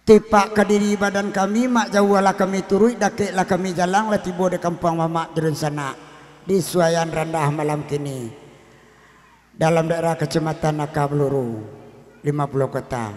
Tipak kediri badan kami, mak jauh lah kami turut, dakik lah kami jalan, lah tiba di kampung mamak jerun sana, di Suayan Rendah malam kini, dalam daerah kecamatan Naka Beluru, 50 kota.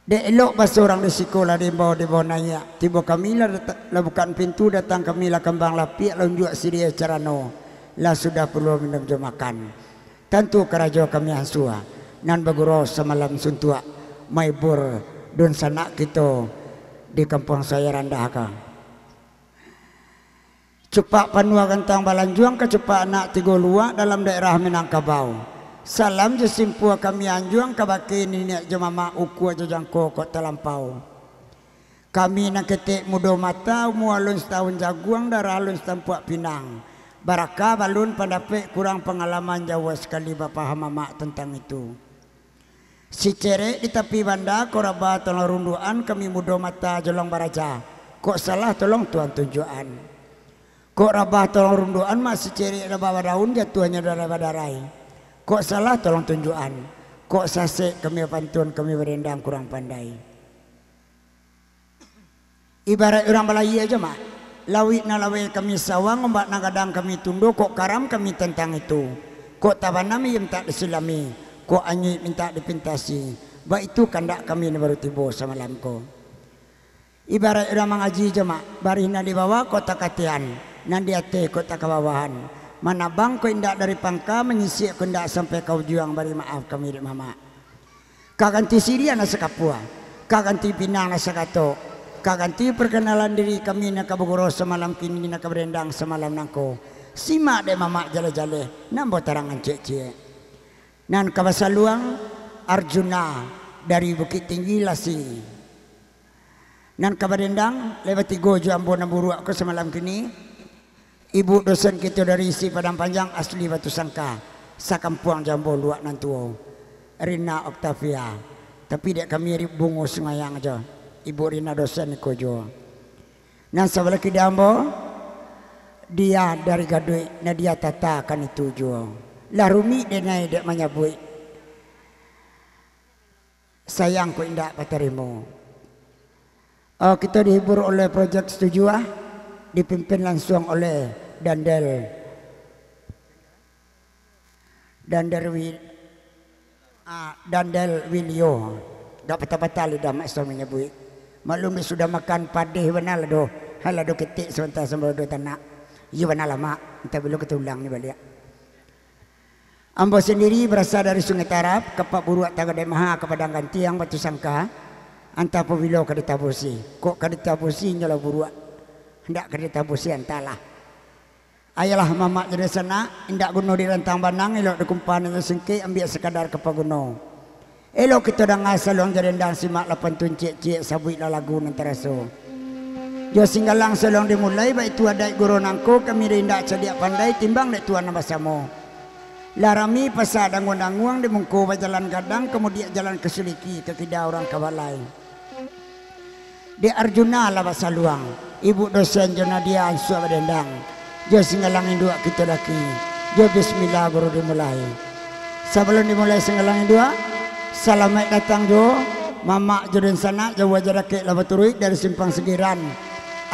Dek elok bahasa orang di sekolah di bawah nanya, tiba kami lah bukan pintu, datang kami lah kembang lapik, lunjuk sidia carano, lah sudah perlu minum jom makan. Tentu kerajo kami hasua, nan baguro semalam suntua, maibur don sanak kita di kampung saya Rendah ka. Cepat panua gantang balanjuang ke cepat anak tiga luak dalam daerah Minangkabau. Salam jesimpu kami anjuang ke baki nenek jemama uku aja jangko kok terlampau. Kami nak ketik mudo mata mualun setahun jaguang darah alun setampuak Pinang. Barakah balun pandapek kurang pengalaman Jawa sekali bapa hamamak tentang itu. Si cerek di tepi banda koraba tolong runduan kami mudo mata jolong baraja. Kok salah tolong tuan tunjuan. Kok rabah tolong runduan masih cerek rabah daun jatuhnya darah badarai. Kok salah tolong tunjuan. Kok sasek kami pantun kami berendang kurang pandai. Ibarat orang Melayu aja mak. Lawit na lawai kami sawang ombak na kadang kami tunduk. Kok karam kami tentang itu. Kok tabanami yang tak diselami. Kok anyi minta dipintasi. Baik itu kandak kami ni baru tiba semalam ko. Ibarat orang mengaji je mak. Barina di bawah kota katian. Nan di atas kota kawawahan. Mana bang ko indak dari pangka menyisik ko indak sampai kau juang bari maaf kami di mama. Kaganti Syria na sekapua. Kaganti Pinang na sekato. Kaganti perkenalan diri kami na kabuguro semalam kini na kaberendang semalam nangko. Simak de mama jale-jale. Nambo tarangan cek-cek. Nan kabasaluang Arjuna dari Bukit Tinggi Lasi. Nan kabarendang lewat tiga jambu namburu aku semalam kini. Ibu dosen kita dari isi Padang Panjang asli Batu Sangka. Sakampuang jambu luak nantuo. Rina Octavia. Tapi dek kami bungu sengayang aja. Ibu Rina dosen ko jo. Nan sebelah kidambo dia dari Gadui. Nadia Tata kan itu jo. Lah rumi denai dek menyabui. Sayang ku indak paterimu. Kita dihibur oleh projek Setuju dipimpin langsung oleh Dandel Wilio. Dak patah-patah lidah maksud menyabui. Maklum dia sudah makan padeh benar lah doh. Halah doh ketik sebentar sambil doh tanak. Iya benar lah mak. Entah belum ketulang ni balik. Ambo sendiri berasal dari Sungai Tarap, Kapak Buruak Tagadai Maha kepada Gantiang Batu Sangka, antah pawilo kaditabusi. Kok kaditabusi nyala buruak, hendak kaditabusi antalah. Ayalah mamak jadi sana, hendak guno di rantang banang, elok dikumpan dengan sengke, ambil sekadar kepaguno. Elok kita dah ngasal orang jadi ndang simak lapan tuncik cik sabui la lagu nantaraso. Jo singgalang selong dimulai, baik tu ada guru nangko, kami rindak cediak pandai, timbang dek tuan nama samo. Larami pasal danguang-danguang di mengko jalan gadang kemudian jalan ke Seliki ke kida orang Kabalai. Di Arjuna lah bahasa luang. Ibu dosen jona dia ansu badendang. Jo singgalangin dua kita laki. Jo bismillah baru dimulai. Sebelum dimulai singgalangin dua, selamat datang jo mamak jodoh sana Jawa Jarakek Labaturui dari Simpang Segiran.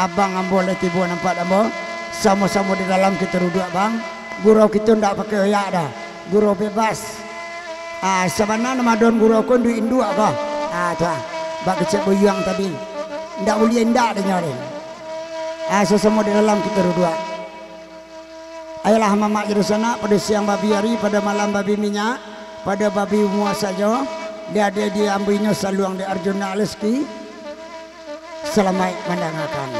Abang ambo le tibu nampak ambo. Sama-sama di dalam kita duduk bang. Guru kita ndak pakai oyak dah. Guru bebas. Sebenarnya nama don guru aku du induk kah? Tu bak kecek buyang tadi. Ndak boleh ndak dia nyari. Sesama di dalam kita berdua. Ayolah mamak jadi sana pada siang babi hari, pada malam babi minyak, pada babi muas saja. Dia ambilnya saluang di Arjuna Leski. Selamat mendengarkan.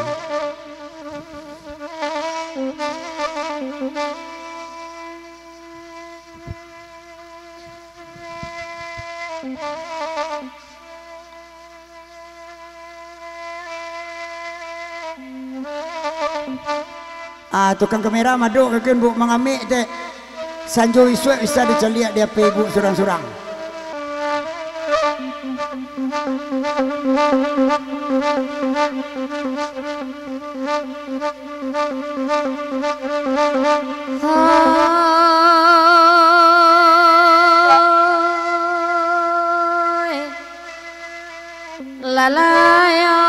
Tukang kamera maduk kakek bu mengamik dek sanjo isuk bisa diceliak dia pe ibu surang-surang. lalayo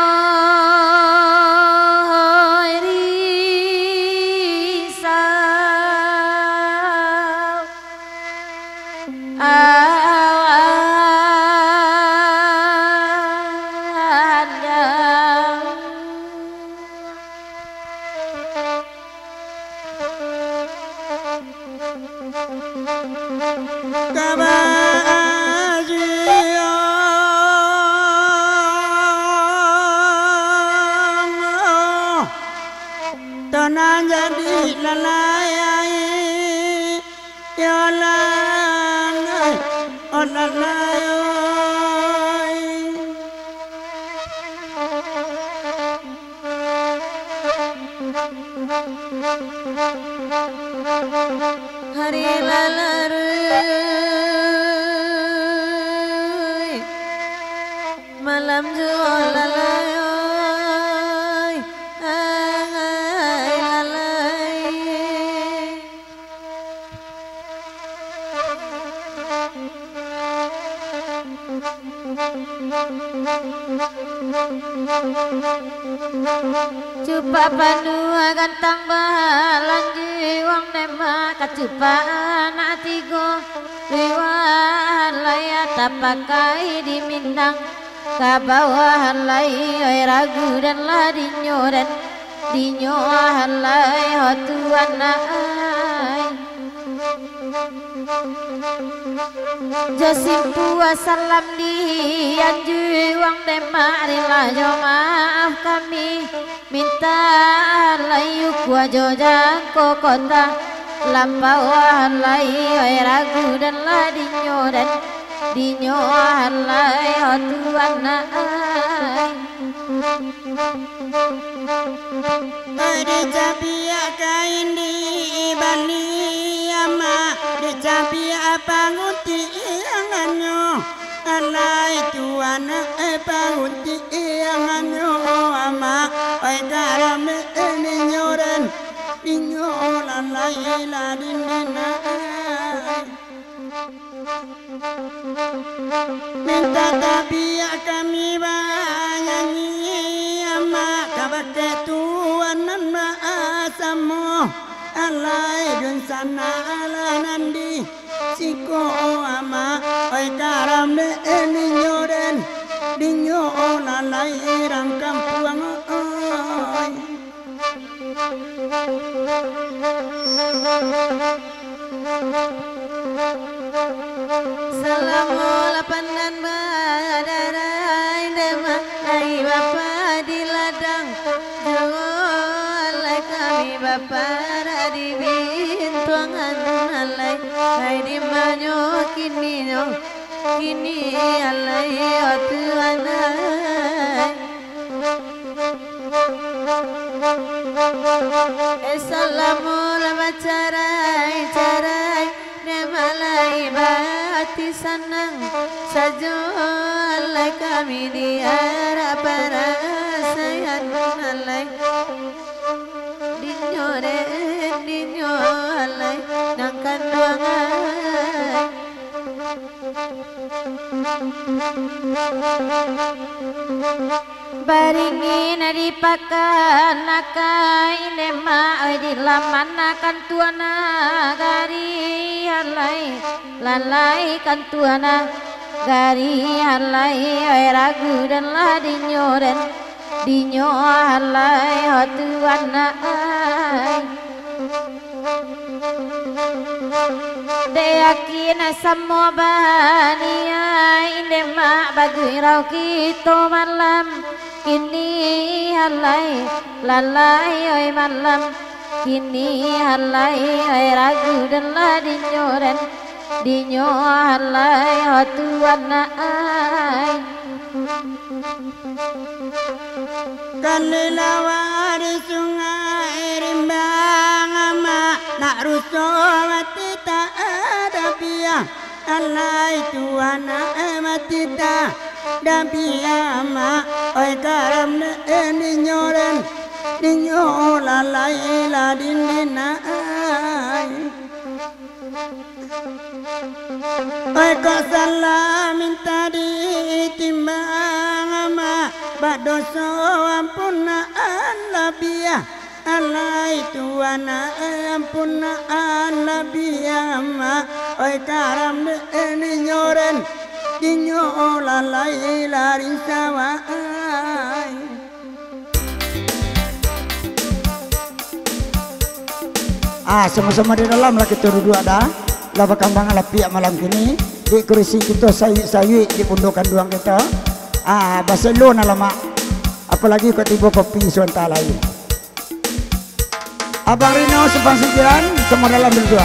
hari lalaruy malam jual lalayoy ay lalay Cupa panua gantang bahalang jiwang nema kacupaan atigo riwan laya tapakai di Minang kabawahan lai ragu dan lah dinyohan lai hotuan naai Josimpu salam di anjuang demarilah jo maaf kami minta layu kuajo jangko kota lampauan lai ragu dan lah dinyohan lai hotuan naai Di capia kain di Bali ama di capia panguti anganyo alai tuan panguti anganyo ama oi karame ninyoren ninyolan lai ladinina minta tapia kami banyanyi ama kabake tuan nama asamo alai dun sana ala nandi siko ama oi karam de ninyoren dinyola lai rang kampuang oi Salamul pandan badarai demak lai bapa di ladang Jolai kami bapa di bintuangan alai hai di manyo kini alai otuan Salamul carai malai bati sanang sajo alai kami di arah para sayan alai dinyo alai nang kanduangai baringin di pakan nakai nema di laman akan tuana gari halai lalai kan tuana gari halai ragu dan lah dinyo halai hotuana Deyakin semua bania indema bagi rau kita malam kini halai lalai oi malam kini halai oi ragu dan lah dinyo halai hotuan naai kanilawari sungai rimbang ama nak rusawati tak ada pia alai tuana matita dan pia ama oi karam ninyoren dinyola lai ladinina oi ko salam minta ditimbang ama badoso ampuna alabiyah alai tuana ampuna alabiyah ma oi karam ini nyoren dinyo lalai larin sawai. Sama-sama di dalam lah kita duduk ada laba kambang ala pihak malam kini di kursi kita sayu di pundukan duang kita Barcelona lama apalagi ketiba kopi suanta lain Abang Rino sepang sikiran semua dalam berdua.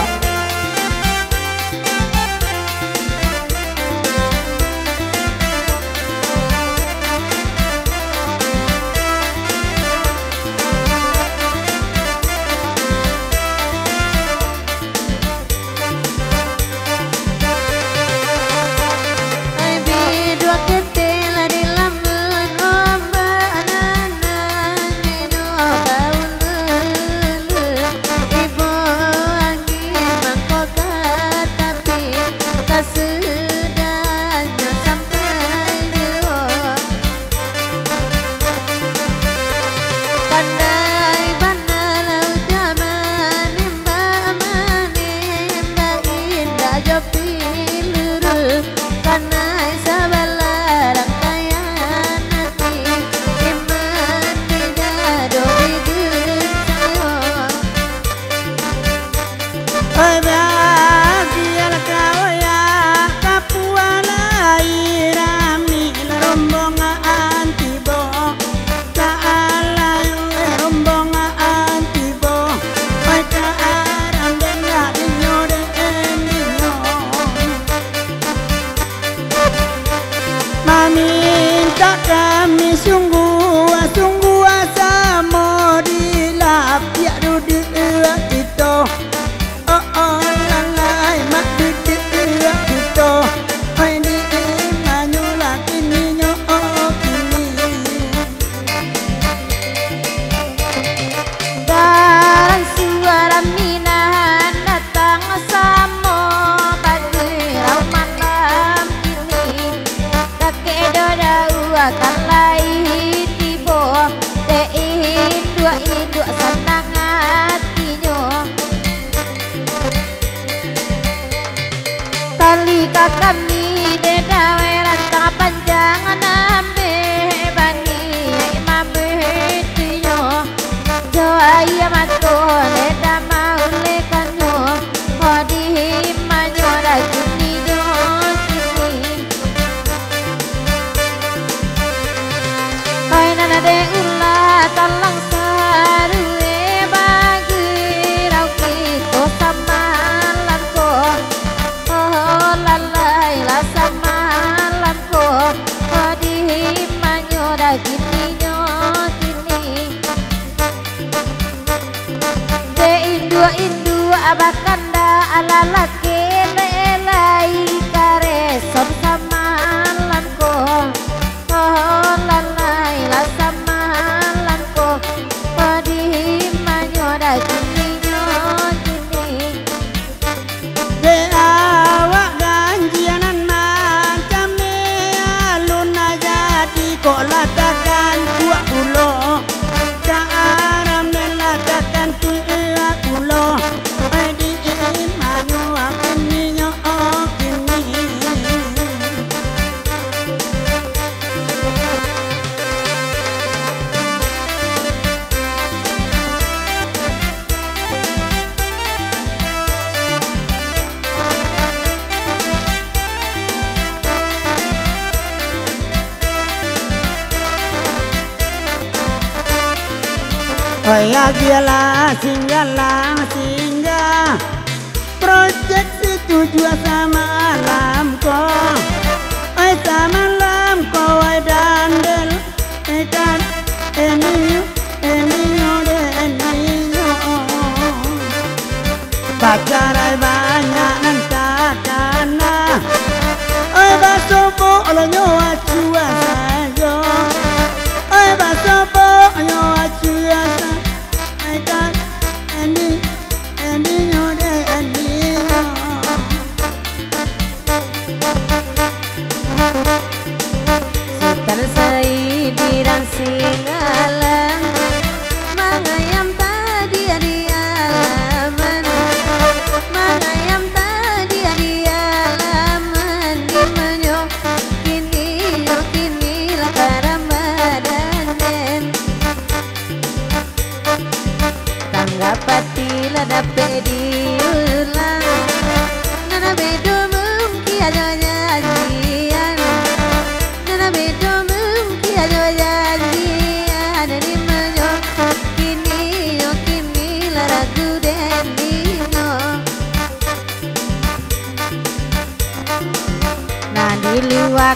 Kami dedawe rantang panjangan ambe bani imam betiyo joaya mato leda maule kanyo hodi manyo rajuni jo kini oi nana de ulah talang sarue bagi rau kita sama lanko lalai la sama lamko hadi manyo gini nyo kini de indu abakanda ala laki lelai kare son sama lamko lalai la sama lamko hadi manyo gini nyo kini de awak ganjianan macam ni alun jadi kok latakan buat ulo karam dan latakan buat ulo di manu aku ni nyok kini Waya gialah singgah projek si tujuan sama lamko oi sama lamko oi dandel kan eniyo pacarai banyak nantakana oi basopo olonyo acua sayo oi basopo olonyo acua sayo kan eniyo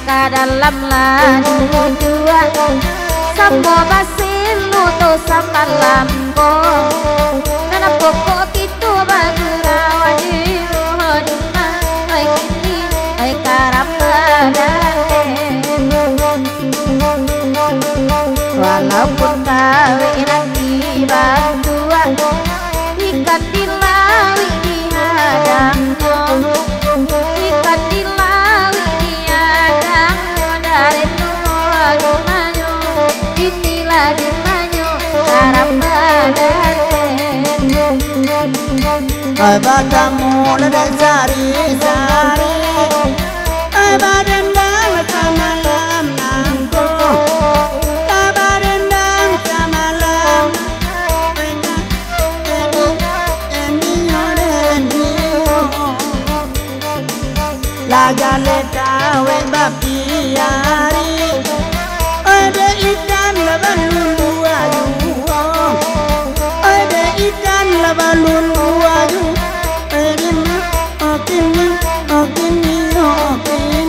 ka dalam ladu dua Sambo basilu to samalam ko Nana pokok itu bagura wajiru hodima Ay kini ay karambadane Walaupun kawinan di berdua Ikan di lawi di hadangnya Ikan di lawi di hadangnya Dari tua dumanyo Inilah dumanyo Karambadane Ay batamu ladai sari-sari Ay badendang samalam nangko Ay badendang samalam Laga letawe bapiari Ada ikan labalun buayu Ada ikan labalun buayu Okini, okini, okini